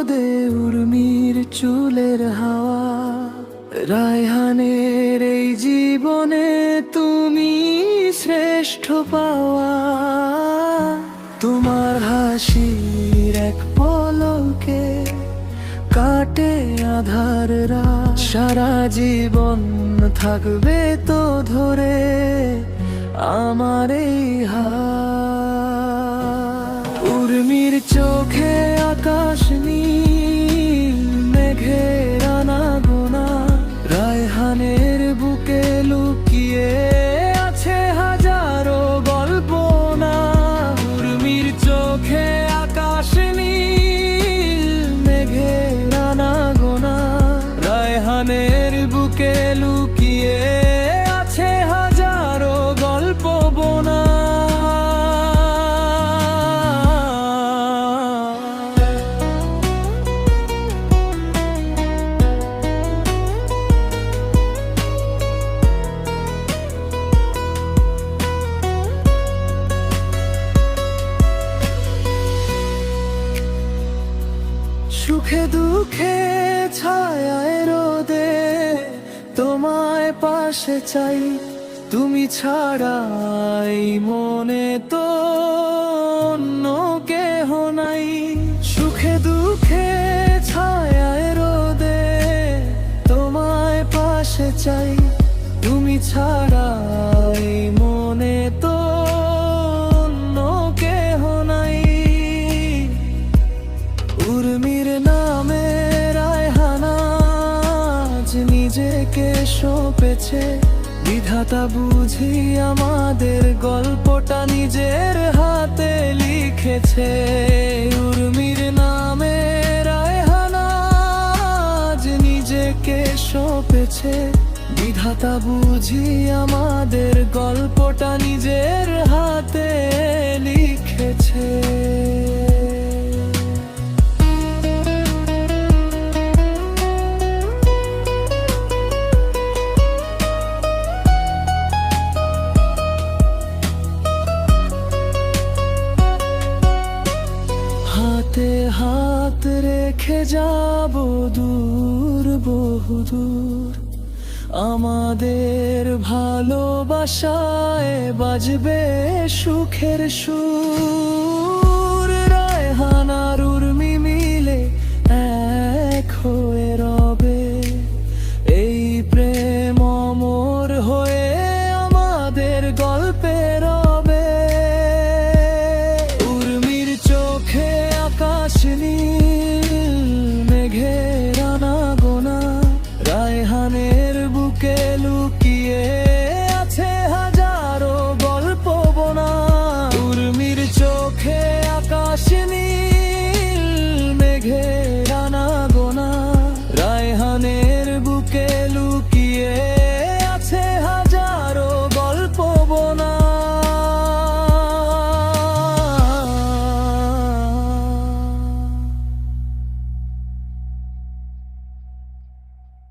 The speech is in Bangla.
রোদে উর্মির চুলের হাওয়া, রায়হানের এই জীবনে তুমি শ্রেষ্ঠ পাওয়া। তোমার হাসির এক পলকে কাটে আধার রাত, সারা জীবন থাকবে তো ধরে আমার এই হাত। উর্মির চোখে আকাশ নীল, মেঘের আনাগোনা, রায়হানের বুকে লুকিয়ে আছে হাজারো গল্প না। উর্মির চোখে আকাশ নীল, মেঘের আনাগোনা, রায়হানের বুকে লুকিয়ে আছে হাজারো গল্প বোনা। সুখে দুঃখে ছায়ায় রোদে তোমায় পাশে চাই, তুমি ছাড়াই মনে তো অন্য কেহ নাই। সুখে দুঃখে ছায়ায় রোদে তোমায় পাশে চাই, তুমি ছাড়াই মনে তো অন্য কেহ নাই। উর্মির নামে রায়হান আজ নিজেকে সঁপেছে, বিধাতা বুঝি আমাদের গল্পটা নিজের হাতে লিখেছে। উর্মির নামে রায়হান আজ নিজেকে সঁপেছে, বিধাতা বুঝি আমাদের গল্পটা নিজের হাতে লিখেছে। হাতে হাত রেখে যাব দূর বহুদূর, আমাদের ভালোবাসায় বাজবে সুখের সুর। রায়হান আর উর্মি মিলে এক হয়ে রবে, এই প্রেম অমর হয়ে আমাদের গল্পে রবে। উর্মির চোখে আকাশ নীল,